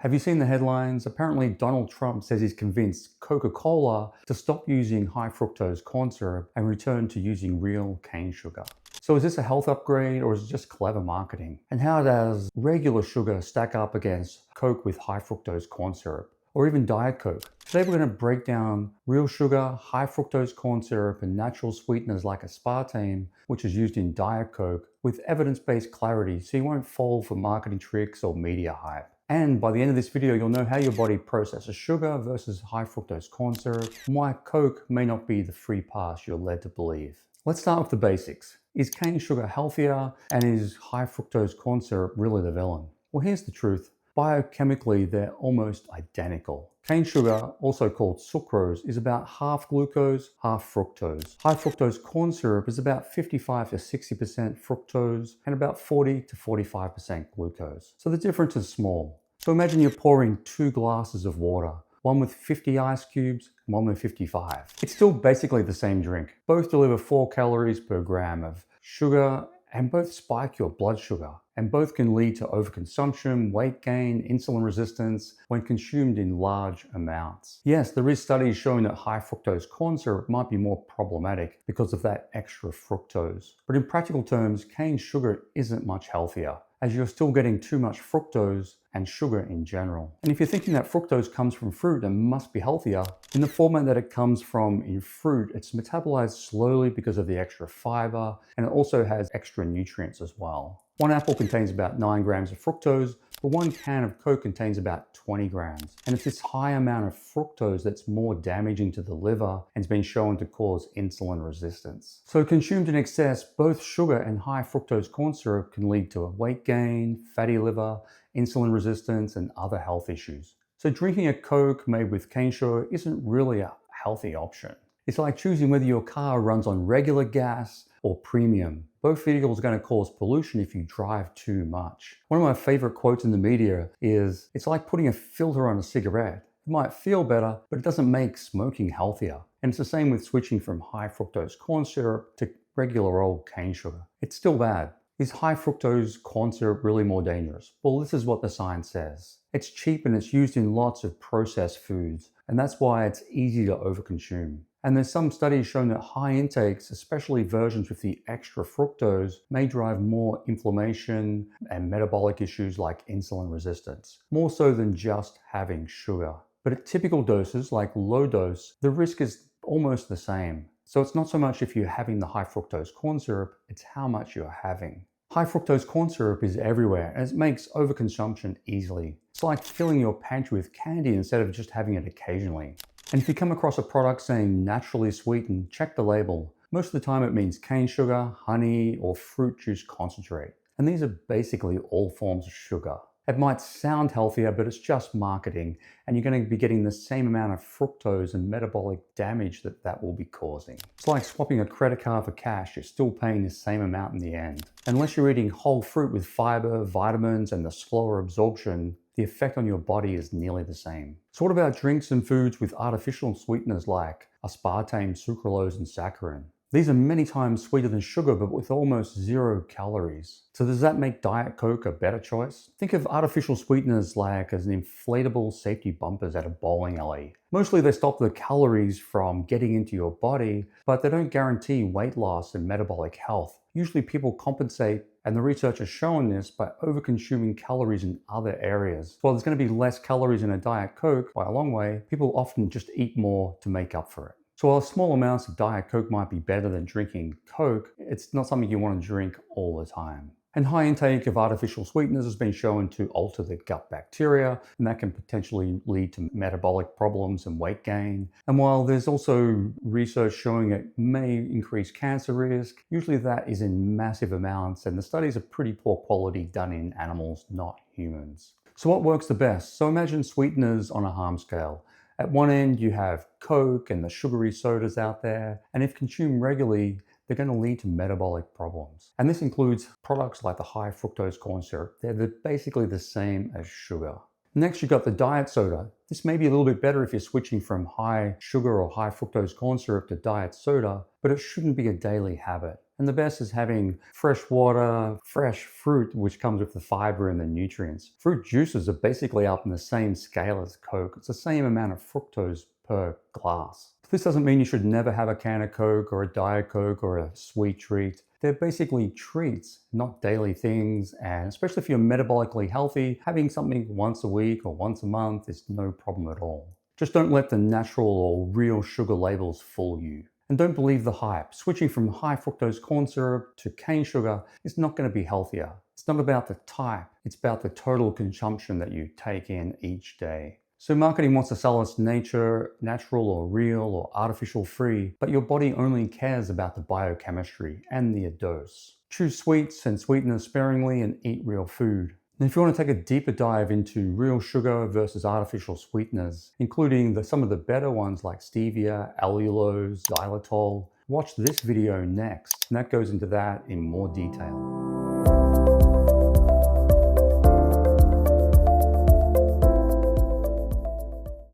Have you seen the headlines? Apparently, Donald Trump says he's convinced Coca-Cola to stop using high fructose corn syrup and return to using real cane sugar. So is this a health upgrade or is it just clever marketing? And how does regular sugar stack up against Coke with high fructose corn syrup? Or even Diet Coke? Today we're going to break down real sugar, high fructose corn syrup, and natural sweeteners like aspartame, which is used in Diet Coke, with evidence-based clarity so you won't fall for marketing tricks or media hype. And by the end of this video, you'll know how your body processes sugar versus high fructose corn syrup, and why Coke may not be the free pass you're led to believe. Let's start with the basics. Is cane sugar healthier, and is high fructose corn syrup really the villain? Well, here's the truth. Biochemically, they're almost identical. Cane sugar, also called sucrose, is about half glucose, half fructose. High fructose corn syrup is about 55 to 60% fructose and about 40 to 45% glucose. So the difference is small. So imagine you're pouring 2 glasses of water, one with 50 ice cubes and one with 55. It's still basically the same drink. Both deliver 4 calories per gram of sugar and both spike your blood sugar, and both can lead to overconsumption, weight gain, insulin resistance when consumed in large amounts. Yes, there is studies showing that high fructose corn syrup might be more problematic because of that extra fructose. But in practical terms, cane sugar isn't much healthier, as you're still getting too much fructose and sugar in general. And if you're thinking that fructose comes from fruit and must be healthier, in the format that it comes from in fruit, it's metabolized slowly because of the extra fiber, and it also has extra nutrients as well. One apple contains about 9 grams of fructose, but 1 can of Coke contains about 20 grams. And it's this high amount of fructose that's more damaging to the liver and has been shown to cause insulin resistance. So consumed in excess, both sugar and high fructose corn syrup can lead to weight gain, fatty liver, insulin resistance, and other health issues. So drinking a Coke made with cane sugar isn't really a healthy option. It's like choosing whether your car runs on regular gas or premium. Both vehicles are going to cause pollution if you drive too much. One of my favorite quotes in the media is, "It's like putting a filter on a cigarette. It might feel better, but it doesn't make smoking healthier." And it's the same with switching from high fructose corn syrup to regular old cane sugar. It's still bad. Is high fructose corn syrup really more dangerous? Well, this is what the science says. It's cheap and it's used in lots of processed foods, and that's why it's easy to overconsume. And there's some studies showing that high intakes, especially versions with the extra fructose, may drive more inflammation and metabolic issues like insulin resistance, more so than just having sugar. But at typical doses, like low dose, the risk is almost the same. So it's not so much if you're having the high fructose corn syrup, it's how much you're having. High fructose corn syrup is everywhere and it makes overconsumption easily. It's like filling your pantry with candy instead of just having it occasionally. And if you come across a product saying naturally sweetened, check the label. Most of the time it means cane sugar, honey, or fruit juice concentrate. And these are basically all forms of sugar. It might sound healthier, but it's just marketing, and you're going to be getting the same amount of fructose and metabolic damage that will be causing. It's like swapping a credit card for cash. You're still paying the same amount in the end. Unless you're eating whole fruit with fiber, vitamins, and the slower absorption, the effect on your body is nearly the same. So what about drinks and foods with artificial sweeteners like aspartame, sucrose, and saccharin? These are many times sweeter than sugar, but with almost 0 calories. So does that make Diet Coke a better choice? Think of artificial sweeteners like as an inflatable safety bumpers at a bowling alley. Mostly they stop the calories from getting into your body, but they don't guarantee weight loss and metabolic health. Usually people compensate, and the research has shown this, by overconsuming calories in other areas. While there's going to be less calories in a Diet Coke by a long way, people often just eat more to make up for it. So while small amounts of Diet Coke might be better than drinking Coke, it's not something you want to drink all the time. And high intake of artificial sweeteners has been shown to alter the gut bacteria, and that can potentially lead to metabolic problems and weight gain. And while there's also research showing it may increase cancer risk, usually that is in massive amounts, and the studies are pretty poor quality, done in animals, not humans. So what works the best? So imagine sweeteners on a harm scale. At one end, you have Coke and the sugary sodas out there, and if consumed regularly, they're going to lead to metabolic problems. And this includes products like the high fructose corn syrup. They're basically the same as sugar. Next, you got the diet soda. This may be a little bit better if you're switching from high sugar or high fructose corn syrup to diet soda, but it shouldn't be a daily habit. And the best is having fresh water, fresh fruit, which comes with the fiber and the nutrients. Fruit juices are basically up in the same scale as Coke. It's the same amount of fructose per glass. This doesn't mean you should never have a can of Coke or a Diet Coke or a sweet treat. They're basically treats, not daily things, and especially if you're metabolically healthy, having something once a week or once a month is no problem at all. Just don't let the natural or real sugar labels fool you. And don't believe the hype. Switching from high fructose corn syrup to cane sugar is not going to be healthier. It's not about the type, it's about the total consumption that you take in each day. So marketing wants to sell us natural or real or artificial free, but your body only cares about the biochemistry and the dose. Choose sweets and sweeteners sparingly and eat real food. And if you want to take a deeper dive into real sugar versus artificial sweeteners, including some of the better ones like stevia, allulose, xylitol, watch this video next, and that goes into that in more detail.